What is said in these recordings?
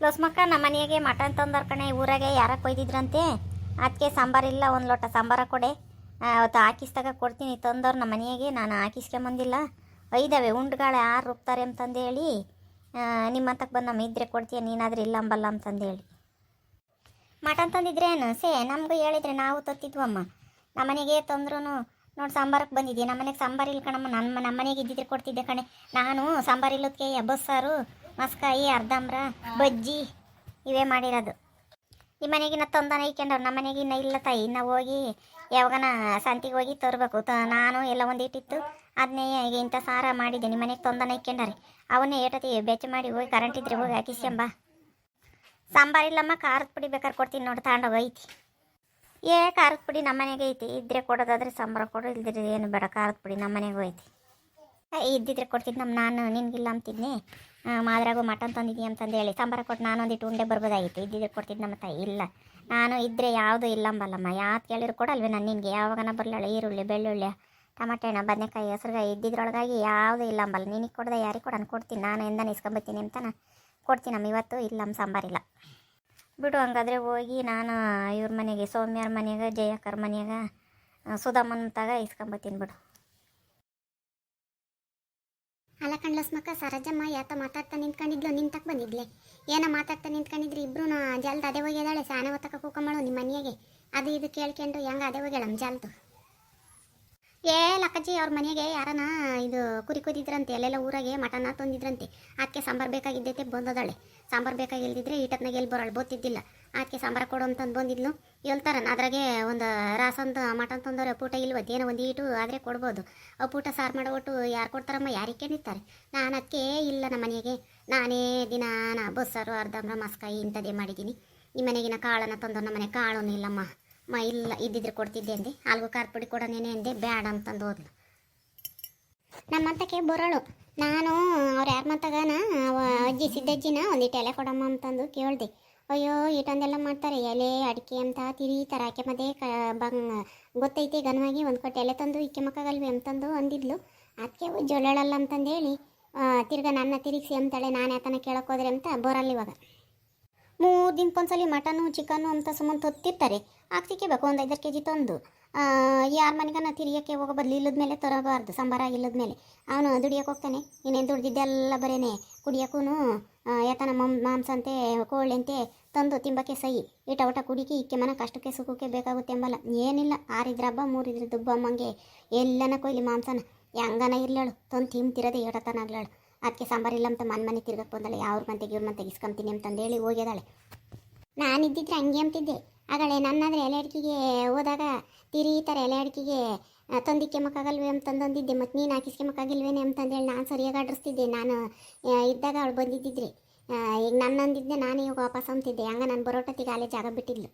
ಲೋಸ್ಮಕ್ಕ ನಮ್ಮ ಮನೆಗೆ ಮಟನ್ ತಂದರ್ ಕಣೆ. ಊರಾಗೆ ಯಾರ ಕೊಯ್ದಿದ್ರಂತೆ, ಅದಕ್ಕೆ ಸಾಂಬಾರಿಲ್ಲ, ಒಂದು ಲೋಟ ಸಾಂಬಾರ ಕೊಡೆ, ಅವತ್ತು ಹಾಕಿಸ್ದಾಗ ಕೊಡ್ತೀನಿ ತಂದವ್ರು ನಮ್ಮ ಮನೆಗೆ. ನಾನು ಹಾಕಿಸ್ಕೊಂಬಂದಿಲ್ಲ, ಒಯ್ದಾವೆ ಉಂಡ್ಗಾಳೆ ಯಾರು ರುಬ್ತಾರೆ ಅಂತಂದೇಳಿ ನಿಮ್ಮಂತಕ್ಕೆ ಬಂದು ನಮ್ಮ ಇದ್ರೆ ಕೊಡ್ತೀಯ, ನೀನಾದರೂ ಇಲ್ಲ ಅಂಬಲ್ಲ ಅಂತಂದೇಳಿ. ಮಟನ್ ತಂದಿದ್ರೇನು ಸೇ ನಮಗೂ ಹೇಳಿದ್ರೆ ನಾವು ತತ್ತಿದ್ವಮ್ಮ. ನಮ್ಮನೆಗೆ ತಂದ್ರೂ ನೋಡಿ ಸಾಂಬಾರಕ್ಕೆ ಬಂದಿದ್ದೆ. ನಮ್ಮನೆಗೆ ಸಾಂಬಾರು ಇಲ್ಲ ಕಣಮ್ಮ, ನಮ್ಮನೆಗೆ ಇದ್ದಿದ್ರೆ ಕೊಡ್ತಿದ್ದೆ ಕಣೆ. ನಾನು ಸಾಂಬಾರು ಇಲ್ಲದಕ್ಕೆ ಬಸ್ಸಾರು, ಮಸ್ಕಾಯಿ, ಅರ್ಧಂಬ್ರ, ಬಜ್ಜಿ ಇವೇ ಮಾಡಿರೋದು. ಈ ಮನೆಗಿನ್ನ ತಂದನ ಇಕ್ಕೊಂಡವ್ರು, ನಮ್ಮ ಮನೆಗಿನ್ನ ಇಲ್ಲ ತಾಯಿ. ಇನ್ನು ಹೋಗಿ ಯಾವಾಗನ ಸಂತಿಗೆ ಹೋಗಿ ತರಬೇಕು. ನಾನು ಎಲ್ಲ ಒಂದು ಇಟ್ಟಿತ್ತು, ಅದನ್ನೇ ಈಗ ಇಂಥ ಸಾರ ಮಾಡಿದ್ದೆ. ನಿಮ್ಮ ಮನೆಗೆ ತಂದನ ಇಕ್ಕೊಂಡಾರೆ, ಅವನ್ನೇ ಏಟತಿ ಬೆಚ್ಚ ಮಾಡಿ ಹೋಗಿ ಕರೆಂಟ್ ಇದ್ರೆ ಹೋಗಿ ಹಾಕಿಸ್ಕೊಂಬ. ಸಾಂಬಾರಿಲ್ಲಮ್ಮ, ಖಾರದ ಪುಡಿ ಬೇಕಾದ್ರೆ ಕೊಡ್ತೀನಿ ನೋಡಿ, ತಗೊಂಡೋಗಿ ಐತಿ. ಖಾರದ ಪುಡಿ ನಮ್ಮ ಮನೆಗೆ ಐತಿ, ಇದ್ರೆ ಕೊಡೋದಾದ್ರೆ ಸಾಂಬಾರು ಕೊಡು, ಇಲ್ದಿದ್ರೆ ಏನು ಬೇಡ, ಖಾರದ ಪುಡಿ ನಮ್ಮ ಮನೆಗೂ ಐತಿ. ಇದ್ದಿದ್ರೆ ಕೊಡ್ತಿದ್ದು ನಾನು ನಿನಗಿಲ್ಲ ಅಂತಿದ್ನೆ. ಮಾದ್ರಾಗೂ ಮಟನ್ ತಂದಿದ್ದೀನಿ ಅಂತಂದು ಹೇಳಿ ಸಾಂಬಾರು ಕೊಟ್ಟು ನಾನು ಒಂದಿಟ್ಟು ಉಂಡೆ ಬರ್ಬೋದಾಗಿತ್ತು. ಇದ್ದಿದ್ರೆ ಕೊಡ್ತಿದ್ದು ನಮ್ಮ ತಾಯಿ. ಇಲ್ಲ, ನಾನು ಇದ್ದರೆ ಯಾವುದೂ ಇಲ್ಲಂಬಲ್ಲಮ್ಮ. ಯಾವ್ದು ಕೇಳಿದ್ರು ಕೊಡಲ್ವೇ ನಾನು ನಿನಗೆ? ಯಾವಾಗನ ಬರಲಾಳೆ ಈರುಳ್ಳಿ, ಬೆಳ್ಳುಳ್ಳಿ, ಟಮಾಟೆ ಹಣ್ಣು, ಬದನೆಕಾಯಿ, ಹೆಸರುಗಾಯಿ ಇದ್ದಿದ್ರೊಳಗಾಗಿ ಯಾವುದೂ ಇಲ್ಲಂಬಲ್ಲ. ನಿನಗೆ ಕೊಡದೆ ಯಾರಿಗೆ ಕೊಡೋಣ? ಕೊಡ್ತೀನಿ, ನಾನು ಎಂದನ ಇಸ್ಕೊಂಬತ್ತೀನಿ ಅಂತಾನೆ ಕೊಡ್ತೀನಮ್ಮ. ಇವತ್ತು ಇಲ್ಲಮ್ಮ ಸಾಂಬಾರಿಲ್ಲ ಬಿಡು. ಹಂಗಾದ್ರೆ ಹೋಗಿ ನಾನು ಇವ್ರ ಮನೆಗೆ, ಸೌಮ್ಯರ ಮನೆಗೆ, ಜಯಕ್ಕರ ಮನೆಗೆ, ಸುಧಾಮನ್ ತಾಗ ಇಸ್ಕೊಂಬತ್ತೀನಿ ಬಿಡು. ಅಲ್ಲ ಕಣ್ಲಸ್ಮಕ್ಕ, ಸರಜಮ್ಮ ಯಾತ ಮಾತಾಡ್ತಾ ನಿಂತ್ಕೊಂಡಿದ್ಲು, ನಿಂತಕ್ಕೆ ಬಂದಿದ್ಲೆ. ಏನೋ ಮಾತಾಡ್ತಾ ನಿಂತ್ಕೊಂಡಿದ್ರಿ ಇಬ್ರು. ಜಲ್ದು ಅದೇ ಹೋಗ್ಯದಾಳೆ, ಸಾನೆ ಹೊತ್ತಕ್ಕೆ ಕೂಕಂಬಳು ನಿಮ್ಮ ಮನೆಗೆ. ಅದು ಇದು ಕೇಳ್ಕೊಂಡು ಹೆಂಗೆ ಅದೇ ಹೋಗ್ಯಾಳಮ್ಮ ಜಲ್ದು. ಲಕ್ಕಜ್ಜಿ ಅವ್ರ ಮನೆಗೆ ಯಾರನ ಇದು ಕುರಿ ಕುದಿದ್ರಂತೆ, ಎಲ್ಲೆಲ್ಲ ಊರಾಗೆ ಮಟನ್ನ ತಂದಿದ್ರಂತೆ. ಅದಕ್ಕೆ ಸಾಂಬಾರು ಬೇಕಾಗಿದ್ದೈತೆ ಬಂದದಾಳೆ. ಸಾಂಬಾರು ಬೇಕಾಗಿಲ್ದಿದ್ರೆ ಈಟತ್ನಾಗ ಎಲ್ಲಿ ಬರೋಳು ಬೋತಿದ್ದಿಲ್ಲ. ಅದಕ್ಕೆ ಸಾಂಬಾರು ಕೊಡು ಅಂತಂದು ಬಂದಿದ್ಲು. ಹೇಳ್ತಾರ ಅದ್ರಾಗೆ ಒಂದು ರಾಸಂದು ಮಟನ್ ತಂದವ್ರೆ, ಪೂಟ ಇಲ್ವತ್ತು, ಏನೋ ಒಂದು ಈಟು ಆದರೆ ಕೊಡ್ಬೋದು. ಪೂಟ ಸಾರು ಮಾಡೋಟ್ಟು ಯಾರು ಕೊಡ್ತಾರಮ್ಮ? ಯಾರಿಗೆ ನಿಂತಾರೆ? ನಾನು ಅದಕ್ಕೆ ಇಲ್ಲ ನಮ್ಮ ಮನೆಗೆ, ನಾನೇ ದಿನ ಬಸ್ಸಾರು, ಅರ್ಧಂಬ್ರ, ಮಸ್ಕಾಯಿ ಇಂಥದ್ದೇ ಮಾಡಿದ್ದೀನಿ. ಈ ಮನೆಗಿನ ಕಾಳನ್ನು ತಂದವ್ರು, ನಮ್ಮ ಮನೆ ಕಾಳೂ ಇಲ್ಲಮ್ಮ. ಇಲ್ಲ, ಇದ್ದಿದ್ರೆ ಕೊಡ್ತಿದ್ದೆ ಅಂದೆ. ಅಲ್ಗೂ ಖಾರ ಪುಡಿ ಕೊಡೋನೇನೆ ಅಂದೆ, ಬ್ಯಾಡ ಅಂತಂದು ಹೋದ್ಲು. ನಮ್ಮಂತಕ್ಕೆ ಬರೋಳು. ನಾನು ಅವ್ರು ಯಾರ ಮಂತಾಗನ ಅಜ್ಜಿ ಸಿದ್ದಜ್ಜಿನ ಒಂದಿಟ್ಟು ಎಲೆ ಕೊಡಮ್ಮ ಅಂತಂದು ಕೇಳಿದೆ. ಅಯ್ಯೋ ಈಟೊಂದೆಲ್ಲ ಮಾಡ್ತಾರೆ, ಎಲೆ ಅಡಿಕೆ ಅಂತ ತಿರೀತಾರೆ. ಆಕೆ ಮತ್ತೆ ಗೊತ್ತೈತೆ ಘನವಾಗಿ ಒಂದು ಕೊಟ್ಟು ಎಲೆ ತಂದು ಇಕ್ಕೆ ಮಕ್ಕಗಲ್ವಿ ಅಂತಂದು ಅಂದಿದ್ಲು. ಅದಕ್ಕೆ ಜೊಳ್ಳೆಳಲ್ಲ ಅಂತಂದೇಳಿ ತಿರ್ಗಾ ನನ್ನ ತಿರುಗಿಸಿ ಅಂತಾಳೆ. ನಾನು ಯಾತನ ಕೇಳೋಕ್ಕೋದ್ರೆ ಅಂತ ಬರಲ್ಲ ಇವಾಗ. 3 ದಿನಕ್ಕೊಂದ್ಸಲಿ ಮಟನ್ನು ಚಿಕನ್ನು ಅಂತ ಸುಮ್ಮನೆ ತೊತ್ತಿರ್ತಾರೆ. ಹಾಕ್ಸಿಕ್ಕೇಬೇಕು ಒಂದು 5 ಕೆಜಿ ತಂದು. ಯಾರ ಮನೆಗನ ತಿರಿಯೋಕ್ಕೆ ಹೋಗೋ ಬದಲು ಇಲ್ಲದ ಮೇಲೆ ತರಬಾರ್ದು. ಸಾಂಬಾರ ಇಲ್ಲದ ಮೇಲೆ ಅವನು ದುಡಿಯೋಕೆ ಹೋಗ್ತಾನೆ. ಇನ್ನೇನು ದುಡ್ದಿದ್ದೆಲ್ಲ ಬರೇನೆ ಕುಡಿಯೋಕ್ಕೂ ಯಾತನ ಮಾಂಸ ಅಂತೆ, ಕೋಳಿ ಅಂತೆ ತಂದು ತಿಂಬಕ್ಕೆ ಸೈ. ಊಟ ಕುಡಿಕೆ ಇಕ್ಕೆ ಮನ ಕಷ್ಟಕ್ಕೆ ಸುಖಕ್ಕೆ ಬೇಕಾಗುತ್ತೆ ಎಂಬಲ್ಲ. ಏನಿಲ್ಲ, 6 ಇದ್ರೆ ಹಬ್ಬ, 3 ಇದ್ರೆ ದುಬ್ಬ ಅಮ್ಮಂಗೆ ಎಲ್ಲನ ಕೊಯ್ಲಿ ಮಾಂಸನ ಹೆಂಗನ ಇರ್ಲಾಳು ತಂದು ತಿಂತಿರೋದೆ ಏಟತನ ಆಗ್ಲಾಳು. ಅದಕ್ಕೆ ಸಾಂಬಾರಿಲ್ಲ ಅಂತ ಮನೆ ತಿರ್ಗಕ್ಕೆ ಬಂದಳೆ. ಅವ್ರ ಮಂತೆಗೆ ಇವ್ರ ಮಂತೆಗೆ ಇಸ್ಕೊಂತೀನಿ ಅಂತಂದೇಳಿ ಹೋಗ್ಯದಾಳೆ. ನಾನಿದ್ದಿದ್ರೆ ಹಂಗೆ ಅಂತಿದ್ದೆ ಆಗಳೇ. ನನ್ನಾದರೆ ಎಲೆ ಅಡಿಕೆಗೆ ಹೋದಾಗ ತಿರೀತಾರೆ, ಎಲೆ ಅಡಿಕೆಗೆ ತಂದಿಕ್ಕೆ ಮಕ್ಕಾಗಲ್ವೇ ಅಂತಂದಿದ್ದೆ. ಮತ್ತು ನೀನು ಹಾಕಿಸ್ಕೊಂಬಕ್ಕಾಗಿಲ್ವೇನೆ ಅಂತಂದೇಳಿ ನಾನು ಸರಿಯಾಗಿ ಆಡಿಸ್ತಿದ್ದೆ. ನಾನು ಇದ್ದಾಗ ಅವಳು ಬಂದಿದ್ದಿದ್ರೆ ಈಗ ನನ್ನ ಅಂದಿದ್ದೆ, ನಾನು ಈಗ ವಾಪಸ್ ಅಂತಿದ್ದೆ. ಹಂಗೆ ನಾನು ಬರೋಟತ್ತಿಗೆ ಅಲ್ಲೇ ಜಾಗ ಬಿಟ್ಟಿದ್ಲು.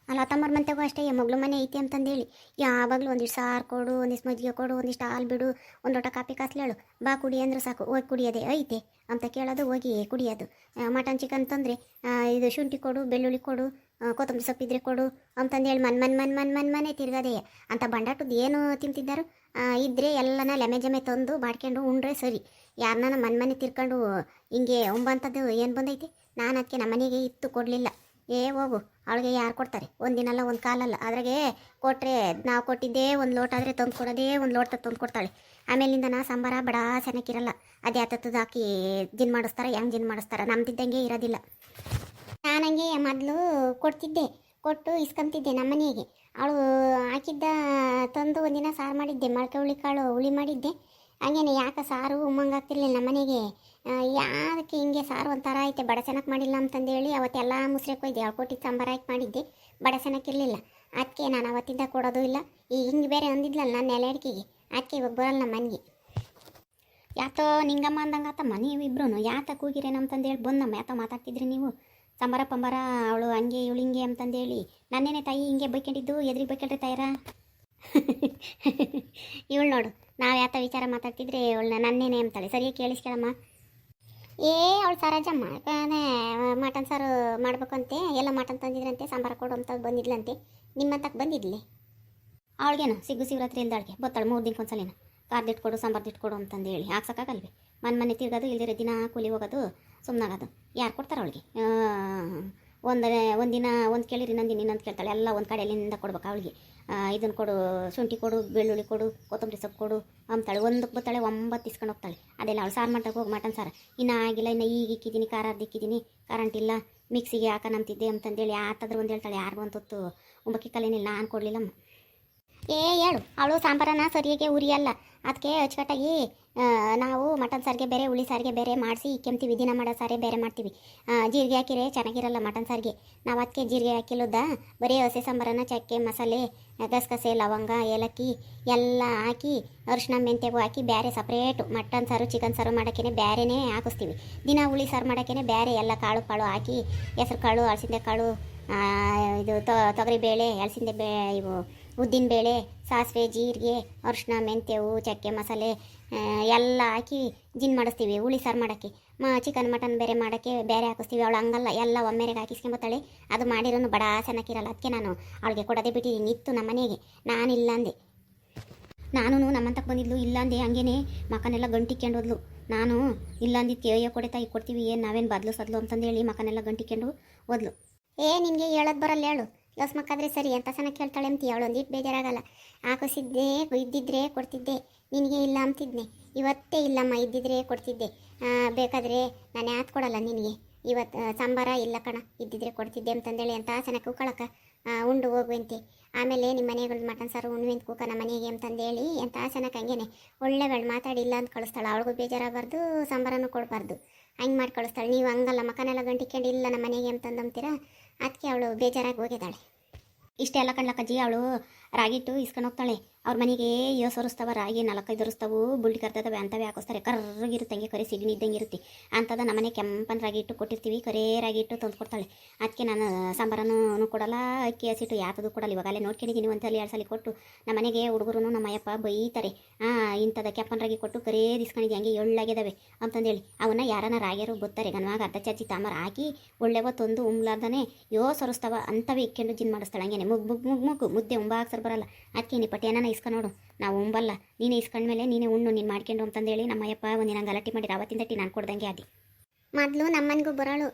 ಅಲ್ಲ ತಮ್ಮರ ಮಂತೆಗೂ ಅಷ್ಟೇ, ಮಗಳು ಮನೆ ಐತಿ ಅಂತಂದೇಳಿ ಯಾವಾಗಲೂ ಒಂದಿಷ್ಟು ಸಾರು ಕೊಡು, ಒಂದಿಷ್ಟು ಮಜ್ಜಿಗೆ ಕೊಡು, ಒಂದಿಷ್ಟು ಹಾಲು ಬಿಡು, ಒಂದು ಲೋಟ ಕಾಫಿ ಕಾಸ್ಲೇಳು, ಬಾ ಕುಡಿ ಅಂದ್ರೆ ಸಾಕು. ಹೋಗಿ ಕುಡಿಯೋದೆ ಐತೆ ಅಂತ ಕೇಳೋದು, ಹೋಗಿ ಕುಡಿಯೋದು. ಮಟನ್ ಚಿಕನ್ ತಂದರೆ ಇದು ಶುಂಠಿ ಕೊಡು, ಬೆಳ್ಳುಳ್ಳಿ ಕೊಡು, ಕೊತ್ತಂಬರಿ ಸೊಪ್ಪಿದ್ರೆ ಕೊಡು ಅಂತಂದೇಳಿ ಮನೆ ತಿರ್ಗದೆ ಅಂತ ಬಂಡಾಟದ್ದು ಏನು ತಿಂತಿದ್ದಾರು. ಇದ್ದರೆ ಎಲ್ಲನ ಲೆಮೆ ಜಮೆ ತಂದು ಮಾಡ್ಕೊಂಡು ಉಂಡ್ರೆ ಸರಿ. ಯಾರನ್ನ ಮನೆ ತಿರ್ಕೊಂಡು ಹಿಂಗೆ ಒಂಬಂಥದ್ದು ಏನು ಬಂದೈತೆ. ನಾನು ಅದಕ್ಕೆ ನಮ್ಮ ಮನೆಗೆ ಇತ್ತು ಕೊಡಲಿಲ್ಲ. ಹೋಗು, ಅವಳಿಗೆ ಯಾರು ಕೊಡ್ತಾರೆ? ಒಂದಿನಲ್ಲ ಒಂದು ಕಾಲಲ್ಲ. ಅದ್ರಾಗೆ ಕೊಟ್ಟರೆ ನಾವು ಕೊಟ್ಟಿದ್ದೇ ಒಂದು ಲೋಟ ಆದರೆ ತಂದು ಕೊಡೋದೇ ಒಂದು ಲೋಟ ತಂದು ಕೊಡ್ತಾಳೆ. ಆಮೇಲಿಂದ ನಾ ಸಾಂಬಾರ ಬಡ ಚೆನ್ನಾಗಿರಲ್ಲ. ಅದೇ ಹತ್ತದ್ದು ಹಾಕಿ ಜಿನ್ ಮಾಡಿಸ್ತಾರೆ, ಹೆಂಗೆ ಜಿನ್ ಮಾಡಿಸ್ತಾರೆ, ನಮ್ದಿದ್ದಂಗೆ ಇರೋದಿಲ್ಲ. ನಾನಂಗೆ ಮೊದಲು ಕೊಡ್ತಿದ್ದೆ, ಕೊಟ್ಟು ಇಸ್ಕೊಂತಿದ್ದೆ ನಮ್ಮ ಮನೆಗೆ. ಅವಳು ಹಾಕಿದ್ದ ತಂದು ಒಂದಿನ ಸಾರು ಮಾಡಿದ್ದೆ, ಮೊಳಕೆ ಹುಳಿ ಕಾಳು ಹುಳಿ ಮಾಡಿದ್ದೆ. ಹಂಗೇನೆ ಯಾಕೆ ಸಾರು ಉಮ್ಮಂಗಾಗ್ತಿರ್ಲಿಲ್ಲ ನಮ್ಮ ಮನೆಗೆ. ಯಾಕೆ ಹಿಂಗೆ ಸಾರು ಒಂಥರ ಐತೆ, ಬಡ ಚೆನ್ನಾಗಿ ಮಾಡಿಲ್ಲ ಅಂತಂದೇಳಿ ಅವತ್ತೆಲ್ಲ ಮುಸ್ರೆ ಕೊಯ್ದೆ. ಅವಳು ಕೊಟ್ಟಿದ್ದು ಸಾಂಬಾರು ಹಾಕಿ ಮಾಡಿದ್ದೆ, ಬಡ ಚೆನ್ನಾಗಿರಲಿಲ್ಲ. ಅದಕ್ಕೆ ನಾನು ಅವತ್ತಿಂದ ಕೊಡೋದು ಇಲ್ಲ. ಈಗ ಹಿಂಗೆ ಬೇರೆ ಅಂದಿದ್ಲಲ್ಲ ನನ್ನ ಎಲೆ ಅಡಿಕೆಗೆ, ಅದಕ್ಕೆ ಇವಾಗ ಬರಲ್ಲ ನಮ್ಮ ಮನೆಗೆ. ಯಾತೋ ನಿಂಗಮ್ಮ ಅಂದಂಗೆ ಆತಮ್ಮ ನೀವಿಬ್ರು ಯಾತ ಕೂಗಿರೇನು ಅಂತಂದೇಳಿ ಬಂದಮ್ಮ. ಯಾತೋ ಮಾತಾಡ್ತಿದ್ರಿ ನೀವು ಸಾಂಬಾರ ಪಂಬಾರ, ಅವಳು ಹಂಗೆ ಇವಳು ಹಿಂಗೆ ಅಂತಂದೇಳಿ. ನನ್ನೇನೆ ತಾಯಿ ಹಿಂಗೆ ಬೈಕೊಂಡಿದ್ದು, ಎದ್ರಿಗೆ ಬೈಕೊಂಡ್ರೆ ತಾಯಿರ ಇವಳು ನೋಡು. ನಾವು ಯಾತ ವಿಚಾರ ಮಾತಾಡ್ತಿದ್ರೆ ಇವಳನ್ನ ನನ್ನೇನೆ ಅಂತಾಳೆ. ಸರಿಯಾಗಿ ಕೇಳಿಸ್ಕೊಳಮ್ಮ. ಅವಳು ಸರೋಜಮ್ಮ ಮಟನ್ ಸಾರು ಮಾಡ್ಬೇಕಂತೆ, ಎಲ್ಲ ಮಟನ್ ತಂದಿದ್ರಂತೆ, ಸಾಂಬಾರು ಕೊಡು ಅಂತ ಬಂದಿದ್ಲಂತೆ. ನಿಮ್ಮಂತಕ್ಕೆ ಬಂದಿದ್ಲಿ ಅವಳಿಗೇನು ಸಿಗುರಾತ್ರಿ ಅಂದವಳಿಗೆ ಬತ್ತಾಳೆ 3 ದಿನಕ್ಕೊಂದ್ಸಲಿನ. ಕಾರ್ದಿಟ್ಟು ಕೊಡು, ಸಾಂಬಾರು ದಿಟ್ಟು ಕೊಡು ಅಂತಂದೇಳಿ ಹಾಕ್ಸೋಕ್ಕಾಗಲ್ವಿ. ಮನೆ ತಿರ್ಗೋದು ಇಲ್ದಿರೋ ದಿನ ಕೂಲಿ ಹೋಗೋದು, ಸುಮ್ಮನಾಗೋದು. ಯಾರು ಕೊಡ್ತಾರೆ ಅವಳಿಗೆ? ಒಂದಿನ ಒಂದು ಕೇಳಿರಿ ಇನ್ನೊಂದು ಕೇಳ್ತಾಳೆ. ಎಲ್ಲ ಒಂದು ಕಡೆ ಎಲ್ಲಿಂದ ಕೊಡ್ಬೇಕು ಅವಳಿಗೆ. ಇದನ್ನು ಕೊಡು, ಶುಂಠಿ ಕೊಡು, ಬೆಳ್ಳುಳ್ಳಿ ಕೊಡು, ಕೊತ್ತಂಬರಿ ಸೊಪ್ಪು ಕೊಡು ಅಂತಾಳೆ. ಒಂದಕ್ಕೆ ಬರ್ತಾಳೆ, 9 ಇಸ್ಕೊಂಡು ಹೋಗ್ತಾಳೆ. ಅದೆಲ್ಲ ಅವಳು ಸಾರು ಮಾಡ್ದಾಗ ಹೋಗಿ ಮಟನ್ ಸಾರು ಇನ್ನೂ ಆಗಿಲ್ಲ, ಇನ್ನು ಈಗ ಇಕ್ಕಿದ್ದೀನಿ, ಖಾರ ಇಕ್ಕಿದ್ದೀನಿ, ಕರೆಂಟ್ ಇಲ್ಲ, ಮಿಕ್ಸಿಗೆ ಹಾಕನಂತಿದ್ದೆ ಅಂತಂದೇಳಿ ಆತಾದ್ರೂ ಒಂದು ಹೇಳ್ತಾಳೆ. ಯಾರಿಗೂ ಅಂತೊತ್ತು ಒಂಬಕ್ಕಿ ಕಲೇನಿಲ್ಲ, ನಾನು ಕೊಡಲಿಲ್ಲಮ್ಮ. ಹೇಳು, ಅವಳು ಸಾಂಬಾರನ್ನ ಸರಿಯಾಗಿ ಉರಿಯಲ್ಲ, ಅದಕ್ಕೆ ಅಚ್ಚುಕಟ್ಟಾಗಿ ನಾವು ಮಟನ್ ಸಾರಿಗೆ ಬೇರೆ, ಹುಳಿ ಸಾರಿಗೆ ಬೇರೆ ಮಾಡಿಸಿ ಕೆಮ್ತೀವಿ. ದಿನ ಮಾಡೋ ಸಾರೇ ಬೇರೆ ಮಾಡ್ತೀವಿ. ಜೀರಿಗೆ ಹಾಕಿರೆ ಚೆನ್ನಾಗಿರಲ್ಲ ಮಟನ್ ಸಾರಿಗೆ. ನಾವು ಅದಕ್ಕೆ ಜೀರಿಗೆ ಹಾಕಿಲ್ಲದ ಬರೀ ಹಸಿ ಸಾಂಬಾರನ್ನ ಚಕ್ಕೆ, ಮಸಾಲೆ, ಗಸಗಸೆ, ಲವಂಗ, ಏಲಕ್ಕಿ ಎಲ್ಲ ಹಾಕಿ ಅರಿಶಿನ, ಮೆಂತ್ಯಗೂ ಹಾಕಿ ಬೇರೆ ಸಪ್ರೇಟು ಮಟನ್ ಸಾರು, ಚಿಕನ್ ಸಾರು ಮಾಡೋಕ್ಕೇ ಬೇರೆನೇ ಹಾಕಿಸ್ತೀವಿ. ದಿನ ಹುಳಿ ಸಾರು ಮಾಡೋಕ್ಕೇ ಬೇರೆ ಎಲ್ಲ ಕಾಳು ಹಾಕಿ, ಹೆಸ್ರು ಕಾಳು, ಅಳಸಿಂದೆ ಕಾಳು, ಇದು ತೊಗರಿಬೇಳೆ, ಅಳಸಿಂದೆ ಇವು ಉದ್ದಿನ ಬೇಳೆ, ಸಾಸಿವೆ, ಜೀರಿಗೆ, ಅರಿಶಿನ, ಮೆಂತ್ಯವು, ಚಕ್ಕೆ, ಮಸಾಲೆ ಎಲ್ಲ ಹಾಕಿ ಮಾಡಿಸ್ತೀವಿ. ಹುಳಿ ಸಾರು ಮಾಡೋಕ್ಕೆ, ಚಿಕನ್ ಮಟನ್ ಬೇರೆ ಮಾಡೋಕ್ಕೆ ಬೇರೆ ಹಾಕಿಸ್ತೀವಿ. ಅವಳು ಹಂಗಲ್ಲ, ಎಲ್ಲ ಒಮ್ಮೆರೆಗೆ ಹಾಕಿಸ್ಕೊಂಬತ್ತಾಳೆ. ಅದು ಮಾಡಿರೋನು ಬಡ ಚೆನ್ನಾಗಿರಲ್ಲ. ಅದಕ್ಕೆ ನಾನು ಅವಳಿಗೆ ಕೊಡೋದೇ ಬಿಟ್ಟಿದ್ದೀನಿ. ಇತ್ತು ನಮ್ಮ ಮನೆಗೆ, ನಾನು ಇಲ್ಲ ಅಂದೆ. ನಾನು ನಮ್ಮಂತಕ್ಕೆ ಬಂದಿದ್ಲು, ಇಲ್ಲಾಂದೆ ಹಂಗೇನೆ ಮಕನೆಲ್ಲ ಗಂಟಿಕ್ಕೊಂಡು ಹೋದ್ಲು. ನಾನು ಇಲ್ಲ ಅಂದಿದ್ದಕ್ಕೆ ಅಯ್ಯೋ ಕೊಡೆ ತಾಯಿ ಕೊಡ್ತೀವಿ, ಏನು ನಾವೇನು ಬದಲು ಸದ್ಲು ಅಂತಂದೇಳಿ ಮಕನೆಲ್ಲ ಗಂಟಿಕ್ಕೊಂಡು ಹೋದ್ಲು. ನಿನಗೆ ಹೇಳೋದು ಬರಲ್ಲ, ಹೇಳು ಲಸ್ ಮಕ್ಕಾದ್ರೆ ಸರಿ ಅಂತ ಸಣ್ಣ ಕೇಳ್ತಾಳೆ ಅಂತೀಯ. ಅವಳು ಒಂದಿಟ್ಟು ಬೇಜಾರಾಗಲ್ಲ. ಹಾಕಿಸಿದ್ದೆ, ಇದ್ದಿದ್ರೆ ಕೊಡ್ತಿದ್ದೆ, ನಿನಗೆ ಇಲ್ಲ ಅಂತಿದ್ನೆ. ಇವತ್ತೇ ಇಲ್ಲಮ್ಮ, ಇದ್ದಿದ್ರೆ ಕೊಡ್ತಿದ್ದೆ. ಬೇಕಾದರೆ ನಾನು ಯಾಕೆ ಕೊಡಲ್ಲ ನಿನಗೆ. ಇವತ್ತು ಸಾಂಬಾರ ಇಲ್ಲ ಕಣ, ಇದ್ದಿದ್ರೆ ಕೊಡ್ತಿದ್ದೆ ಅಂತಂದೇಳಿ ಅಂತ ಸಣ್ಣ ಕೂಕಳಕ್ಕ ಉಂಡು ಹೋಗುವಂತೆ. ಆಮೇಲೆ ನಿಮ್ಮ ಮನೆಗಳು ಮಟನ್ ಸಾರು ಉಣ್ವೆಂತ ಕೂಕ ನಮ್ಮ ಮನೆಗೆ ಅಂತಂದೇಳಿ ಎಂಥ ಸಣ್ಣಕ್ಕೆ ಹಂಗೇನೆ ಒಳ್ಳೆಗಳು ಮಾತಾಡಿಲ್ಲ ಅಂತ ಕಳಿಸ್ತಾಳೆ. ಅವಳಿಗೂ ಬೇಜಾರಾಗಬಾರ್ದು, ಸಾಂಬಾರನ್ನು ಕೊಡಬಾರ್ದು, ಹಂಗೆ ಮಾಡಿ ಕಳಿಸ್ತಾಳೆ. ನೀವು ಹಂಗಲ್ಲ, ಮಕನೆಲ್ಲ ಗಂಟಿಕೊಂಡು ಇಲ್ಲ ನಮ್ಮ ಮನೆಗೆ ಅಂತಂದಂತೀರ. ಅದಕ್ಕೆ ಅವಳು ಬೇಜಾರಾಗಿ ಹೋಗಿದ್ದಾಳೆ. ಇಷ್ಟೆಲ್ಲ ಕಣ್ಲಕ್ಕಜ್ಜಿ ಅವಳು ರಾಗಿಟ್ಟು ಇಸ್ಕೊಂಡು ಹೋಗ್ತಾಳೆ. ಅವ್ರ ಮನೆಗೆ ಸೊರಿಸ್ತಾವ ರಾಗಿ 4-5 ಒರಿಸ್ತಾವು, ಬುಳ್ಳಿ ಕರ್ತದವೆ ಅಂತವೇ ಹಾಕಿಸ್ತಾರೆ. ಕರ್ರಗಿರುತ್ತೆ, ಹಂಗೆ ಕರೆ ಸಿಗಣಿ ಇದ್ದಂಗೆ ಇರುತ್ತೆ. ಅಂಥದ್ದು ನಮ್ಮನೆ ಕೆಂಪನ ರಾಗಿ ಇಟ್ಟು ಕೊಟ್ಟಿರ್ತೀವಿ, ಕರೇ ರಾಗಿ ಇಟ್ಟು ತಂದು ಕೊಡ್ತಾಳೆ. ಅದಕ್ಕೆ ನಾನು ಸಾಂಬಾರನ್ನು ಕೊಡಲ್ಲ, ಅಕ್ಕಿ ಹಸಿಟ್ಟು ಯಾತದು ಕೊಡಲ್ಲ. ಇವಾಗಲೇ ನೋಡ್ಕೊಂಡಿದ್ದೀನಿ, 1-2 ಸಲ ಕೊಟ್ಟು ನಮ್ಮ ಮನೆಗೆ ಹುಡುಗರು ನಮ್ಮ ಅಯ್ಯಪ್ಪ ಬೈತಾರೆ. ಇಂಥದ್ದು ಕೆಂಪನ ರಾಗಿ ಕೊಟ್ಟು ಕರೇ ಇಸ್ಕೊಂಡಿದ್ದೆ, ಹಂಗೆ ಎಳ್ಳಾಗಿದ್ದಾವೆ ಅಂತಂದೇಳಿ. ಅವನ್ನ ಯಾರನ್ನ ರಾಗ್ಯರು ಬತ್ತಾರೆ, ಗನ್ವಾಗ ಅರ್ಧ ಚಚ್ಚಿ ತಾಂಬಾರು ಹಾಕಿ ಒಳ್ಳೆವ ತಂದು ಉಮ್ಲಾರ್ದಾನೆ ಸೊರಿಸ್ತಾವ ಅಂತವೇ ಇಕ್ಕೊಂಡು ಮಾಡಿಸ್ತಾಳೆ. ಹಂಗೇನೆ ಮುಗ್ಗು ಮುದ್ದೆ ಉಂಬಾಕ್ಸರ್ ಬರಲ್ಲ. ಅದಕ್ಕೆ ನೀ ಪಟ್ಟೆ ಏನಾನ ಇಸ್ಕೊಂಡು ನೋಡು, ನಾವು ಉಂಬಲ್ಲ, ನೀನೇ ಇಸ್ಕೊಂಡ್ಮೇಲೆ ನೀನೇ ಉಣ್ಣು, ನೀನು ಮಾಡ್ಕೊಂಡು ಅಂತಂದೇಳಿ ನಮ್ಮ ಅಯ್ಯಪ್ಪ ಒಂದಿನ ಗಲಾಟೆ ಮಾಡಿ ಅವತ್ತಿಂದ ನಾನು ಕೊಡ್ದಂಗೆ ಆದಿ. ಮೊದಲು ನಮ್ಮನಿಗೂ ಬರೋಳು,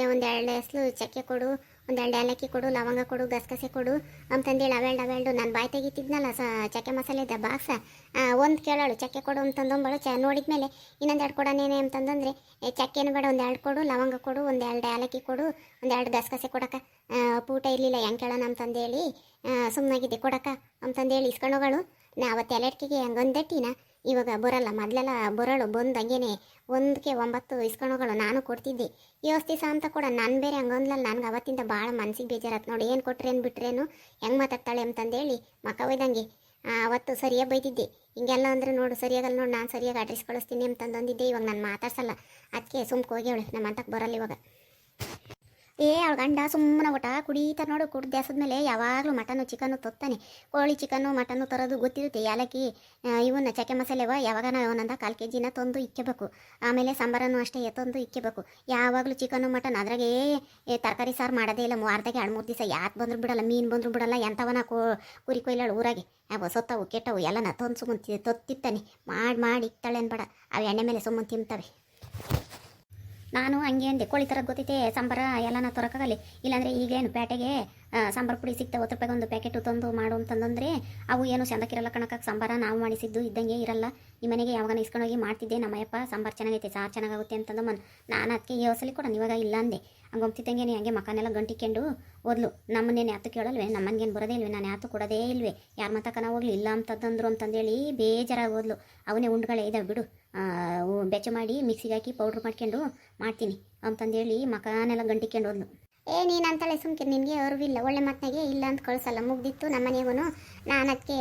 1-2 ಎಸ್ಲು ಚಕ್ಕೆ ಕೊಡು, 1-2 ಏಲಕ್ಕಿ ಕೊಡು, ಲವಂಗ ಕೊಡು, ಗಸಗಸೆ ಕೊಡು ಅಂತಂದೇಳಿ ಅವೆಲ್ಡು ನಾನು ಬಾಯಿ ತೆಗಿತಿದ್ನಲ್ಲ ಚಕ್ಕೆ ಮಸಾಲೆದ ಬಾಕ್ಸ. ಒಂದು ಕೇಳೋಳು ಚಕ್ಕೆ ಕೊಡು ಅಂತಂದೊಂಬಳು. ನೋಡಿದ್ಮೇಲೆ ಇನ್ನೊಂದು ಕೊಡೋನೇನೆ ಅಂತಂದ್ರೆ ಚಕ್ಕೆನು ಬೇಡ, 1-2 ಕೊಡು, ಲವಂಗ ಕೊಡು, 1-2 ಏಲಕ್ಕಿ ಕೊಡು, 1-2 ಗಸಗಸೆ ಕೊಡಕ್ಕ. ಪೂಟ ಇರಲಿಲ್ಲ, ಹೆಂಗೆ ಕೇಳೋಣ ಅಂತಂದೇಳಿ ಸುಮ್ಮನಾಗಿದ್ದೆ. ಕೊಡಕ್ಕ ಅಂತಂದೇಳಿ ಇಸ್ಕೊಂಡೋಗಳು. ನಾ ಅವತ್ತು ಎಲೆಡ್ಕಿಗೆ ಹಂಗೊಂದಟ್ಟಿನ ಇವಾಗ ಬರೋಲ್ಲ. ಮೊದಲೆಲ್ಲ ಬರೋಳು, ಬಂದು ಹಂಗೇನೆ 1-9 ಇಸ್ಕೊಂಡೋಗಳು. ನಾನು ಕೊಡ್ತಿದ್ದೆ. ದಿವಸ ಅಂತ ಕೂಡ ನಾನು ಬೇರೆ ಹಂಗೊಂದ್ಲಲ್ಲ. ನನಗೆ ಅವತ್ತಿಂದ ಭಾಳ ಮನಸ್ಸಿಗೆ ಬೇಜಾರತ್ತು ನೋಡಿ. ಏನು ಕೊಟ್ರೇನು ಬಿಟ್ರೇನು, ಹೆಂಗೆ ಮಾತಾಡ್ತಾಳೆ ಅಂತಂದೇಳಿ ಮಕ್ಕ ಒಯ್ದಂಗೆ ಅವತ್ತು ಸರಿಯಾಗಿ ಬೈದಿದ್ದೆ. ಹಿಂಗೆಲ್ಲ ಅಂದ್ರೆ ನೋಡು ಸರಿಯಾಗಲ್ಲ ನೋಡು, ನಾನು ಸರಿಯಾಗಿ ಅಡ್ರೆಸ್ ಕಳಿಸ್ತೀನಿ ಅಂತಂದಿದ್ದೆ. ಇವಾಗ ನಾನು ಮಾತಾಡ್ಸಲ್ಲ, ಅದಕ್ಕೆ ಸುಮ್ಕೆ ಹೋಗ್ಯವಳೆ. ನಮ್ಮ ಅಂತಕ್ಕೆ ಬರಲ್ಲ ಇವಾಗ. ಅವಳು ಗಂಡ ಸುಮ್ಮನೆ ಊಟ ಕುಡಿತಾ ನೋಡು. ಕುಡ್ದು ಮೇಲೆ ಯಾವಾಗಲೂ ಮಟನ್ನು ಚಿಕನ್ನು ತೊತ್ತಾನೆ. ಕೋಳಿ ಚಿಕನ್ನು ಮಟನ್ನು ತರೋದು ಗೊತ್ತಿರುತ್ತೆ. ಏಲಕ್ಕಿ ಇವನ್ನ ಚಕ್ಕೆ ಮಸಾಲೆವ ಯಾವಾಗ ಒಂದೊಂದು 1/4 kg ತಂದು ಇಕ್ಕಬೇಕು. ಆಮೇಲೆ ಸಾಂಬಾರನ್ನು ಅಷ್ಟೇ ತಂದು ಇಕ್ಕಬೇಕು. ಯಾವಾಗಲೂ ಚಿಕನ್ನು ಮಟನ್. ಅದ್ರಾಗೆ ತರಕಾರಿ ಸಾರು ಮಾಡೋದೇ ಇಲ್ಲ. ವಾರದಾಗೆ 2-3 ದಿವಸ ಯಾಕೆ ಬಂದರೂ ಬಿಡಲ್ಲ, ಮೀನು ಬಂದರೂ ಬಿಡಲ್ಲ. ಎಂಥವನ ಕುರಿ ಕೊಯ್ಲಾಳು ಊರಾಗೆ ಅವು ಸೊತ್ತವು ಕೆಟ್ಟವು ಎಲ್ಲನ ತಂದು ಸುಮ್ಮನೆ ತೊತ್ತಿತ್ತಾನೆ. ಮಾಡಿ ಇಕ್ತಾಳೆ ಅನ್ಬೇಡ, ಅವು ಎಣ್ಣೆ ಮೇಲೆ ಸುಮ್ಮನೆ ತಿಂತವೆ. ನಾನು ಹಂಗೆ ಅಂದೆ, ಕೋಳಿ ಥರದ್ದು ಗೊತ್ತೈತೆ ಸಾಂಬಾರ ಎಲ್ಲನ ತರೋಕ್ಕಾಗಲಿ. ಇಲ್ಲಾಂದರೆ ಈಗೇನು ಪೇಟೆಗೆ ಸಾಂಬಾರು ಪುಡಿ ಸಿಗ್ತಾವೆ, 10 ರೂಪಾಯಿಗೆ 1 ಪ್ಯಾಕೆಟು ತಂದು ಮಾಡು ಅಂತಂದರೆ ಅವು ಏನು ಚಂದಕ್ಕಿರಲ್ಲ ಕಣಕ್ಕೆ. ಸಾಂಬಾರ ನಾವು ಮಾಡಿಸಿದ್ದು ಇದ್ದಂಗೆ ಇರಲ್ಲ. ಈ ಮನೆಗೆ ಯಾವಾಗ ಇಸ್ಕೊಂಡೋಗಿ ಮಾಡ್ತಿದ್ದೆ. ನಮ್ಮಯ್ಯಪ್ಪ ಸಾಂಬಾರು ಚೆನ್ನಾಗೈತೆ, ಸಾರು ಚೆನ್ನಾಗುತ್ತೆ ಅಂತಂದು ನಾನು ಅದಕ್ಕೆ ಯೋಸಲಿ ಕೂಡ ಇವಾಗ ಇಲ್ಲ ಅಂದೆ. ಹಂಗೆ ಹೋಗ್ತಿದ್ದಂಗೆ ಹಂಗೆ ಮಕ್ಕನೆಲ್ಲ ಗಂಟಿಕೊಂಡು ಓದ್ಲು. ನಮ್ಮನ್ನೇನು ಯಾತು ಕೇಳಲ್ವೇ, ನಮ್ಮನಿಗೇನು ಬರೋದೇ ಇಲ್ವೇ, ನಾನು ಯಾತು ಕೊಡೋದೇ ಇಲ್ವೇ, ಯಾರ ಮತಕನ ಹೋಗ್ಲಿ ಇಲ್ಲ ಅಂತಂದ್ರು ಅಂತಂದೇಳಿ ಬೇಜಾರಾಗಿ ಓದ್ಲು. ಅವನೇ ಉಂಡುಗಳೇ ಇದಾವೆ ಬಿಡು, ಬೆಚ್ಚ ಮಾಡಿ ಮಿಕ್ಸಿಗೆ ಹಾಕಿ ಪೌಡ್ರ್ ಮಾಡ್ಕೊಂಡು ಮಾಡ್ತೀನಿ ಅಂತಂದೇಳಿ ಮಕನೆಲ್ಲ ಗಂಟಿಕೊಂಡು ಹೋದ್ಲು. ನೀನು ಅಂತಾಳೆ ಸುಮ್ಕೆ, ನಿನಗೆ ಅರಿವಿಲ್ಲ. ಒಳ್ಳೆ ಮಾತನಾಗೆ ಇಲ್ಲ ಅಂತ ಕಳಿಸಲ್ಲ. ಮುಗ್ದಿತ್ತು ನಮ್ಮ ಮನೆಗೂ. ನಾನು ಅದಕ್ಕೆ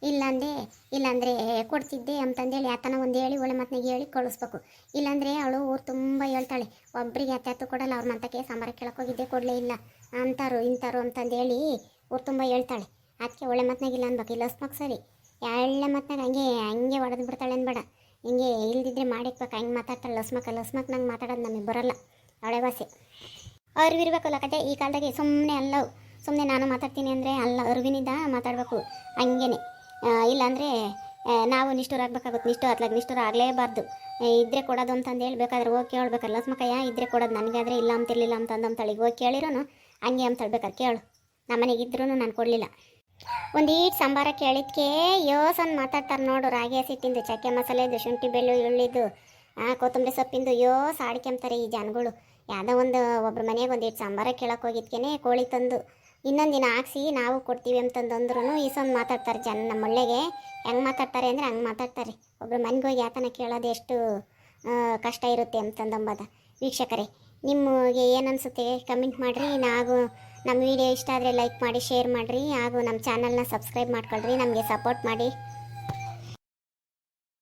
ಇಲ್ಲಾಂದೆ, ಇಲ್ಲಾಂದರೆ ಕೊಡ್ತಿದ್ದೆ ಅಂತಂದೇಳಿ ಆತನ ಒಂದು ಹೇಳಿ ಒಳ್ಳೆ ಮಾತನಾಗೆ ಹೇಳಿ ಕಳಿಸ್ಬೇಕು. ಇಲ್ಲಾಂದರೆ ಅವಳು ಊರು ತುಂಬ ಹೇಳ್ತಾಳೆ, ಒಬ್ಬರಿಗೆ ಹತ್ತು ಕೊಡಲ್ಲ. ಅವ್ರ ಮಂತಕ್ಕೆ ಸಾಂಬಾರ ಕೇಳೋಕ್ಕೋಗಿದ್ದೆ ಕೊಡಲೇ ಇಲ್ಲ ಅಂತಾರು ಇಂತಾರು ಅಂತಂದೇಳಿ ಊರು ತುಂಬ ಹೇಳ್ತಾಳೆ. ಅದಕ್ಕೆ ಒಳ್ಳೆ ಮಾತನಾಗಿಲ್ಲ ಅನ್ಬೇಕು. ಇಲ್ಲ ಅಸ್ಮಕ್ ಸರಿ, ಒಳ್ಳೆ ಮಾತನಾಗ ಹಂಗೆ ಹೊಡೆದು ಬಿಡ್ತಾಳೆ ಅನ್ಬೇಡ. ಹಿಂಗೆ ಇಲ್ದಿದ್ರೆ ಮಾಡಿಕ್ಬೇಕು. ಹಂಗೆ ಮಾತಾಡ್ತಾಳೆ ಲಸ್ಮಕ್ ನಂಗೆ ಮಾತಾಡೋದು ನಮಗೆ ಬರೋಲ್ಲ. ಅವಳೆ ಭಾಷೆ ಅರಿವಿರ್ಬೇಕಲ್ಲ ಕತೆ ಈ ಕಾಲದಾಗೆ. ಸುಮ್ಮನೆ ಅಲ್ಲ, ಸುಮ್ಮನೆ ನಾನು ಮಾತಾಡ್ತೀನಿ ಅಂದರೆ ಅಲ್ಲ, ಅರಿವಿನಿಂದ ಮಾತಾಡಬೇಕು ಹಂಗೇನೆ. ಇಲ್ಲಾಂದರೆ ನಾವು ನಿಷ್ಠುರ ಆಗ್ಬೇಕಾಗುತ್ತೆ. ನಿಷ್ಠುರ ಆಗಲೇಬಾರ್ದು. ಇದ್ರೆ ಕೊಡೋದು ಅಂತಂದು ಹೇಳ್ಬೇಕಾದ್ರೆ ಹೋಗಿ ಕೇಳ್ಬೇಕಾರೆ ಲಸ್ಮಕ್ಕಯ್ಯ ಇದ್ರೆ ಕೊಡೋದು, ನನಗಾದ್ರೆ ಇಲ್ಲ ಅಂತಿರ್ಲಿಲ್ಲ ಅಂತಂದು ಅಂತಳಿಗೆ ಹೋಗಿ ಕೇಳಿರೋನು ಹಂಗೆ ಅಂತ ಹೇಳ್ಬೇಕಾರೆ ಕೇಳು. ನಮ್ಮನೆಗಿದ್ರೂ ನಾನು ಕೊಡಲಿಲ್ಲ. ಒಂದೀಟ್ ಸಾಂಬಾರ ಕೇಳಿದ್ಕೆ ಯೋಸಂದು ಮಾತಾಡ್ತಾರೆ ನೋಡು. ರಾಗಿ ಹಸಿ ತಿಂದು, ಚಕ್ಕೆ ಮಸಾಲೆದು, ಶುಂಠಿ ಬೆಳ್ಳುಳ್ಳಿದು, ಕೊತ್ತಂಬರಿ ಸೊಪ್ಪಿಂದು ಆಡ್ಕೊಂತಾರೆ ಈ ಜನಗಳು. ಯಾವುದೋ ಒಬ್ರು ಮನೆಗೆ ಒಂದೀಟ್ ಸಾಂಬಾರ ಕೇಳಕ್ಕೆ ಹೋಗಿದ್ಕೇನೆ ಕೋಳಿ ತಂದು ಇನ್ನೊಂದು ದಿನ ಹಾಕ್ಸಿ ನಾವು ಕೊಡ್ತೀವಿ ಅಂತಂದಂದ್ರೂ ಈಸೊಂದು ಮಾತಾಡ್ತಾರೆ ಜನ. ನಮ್ಮ ಒಳ್ಳೆಗೆ ಹೆಂಗೆ ಮಾತಾಡ್ತಾರೆ ಅಂದರೆ ಹಂಗೆ ಮಾತಾಡ್ತಾರೆ. ಒಬ್ರು ಮನೆಗೆ ಹೋಗಿ ಯಾತನ ಕೇಳೋದು ಎಷ್ಟು ಕಷ್ಟ ಇರುತ್ತೆ ಅಂತಂದಂಬದ. ವೀಕ್ಷಕರೇ, ನಿಮಗೆ ಏನನ್ಸುತ್ತೆ ಕಮೆಂಟ್ ಮಾಡಿರಿ. ನಾವು ನಮ್ಮ ವಿಡಿಯೋ ಇಷ್ಟ ಆದರೆ ಲೈಕ್ ಮಾಡಿ, ಶೇರ್ ಮಾಡಿರಿ, ಹಾಗೂ ನಮ್ಮ ಚಾನಲ್ನ ಸಬ್ಸ್ಕ್ರೈಬ್ ಮಾಡ್ಕೊಳ್ರಿ. ನಮಗೆ ಸಪೋರ್ಟ್ ಮಾಡಿ.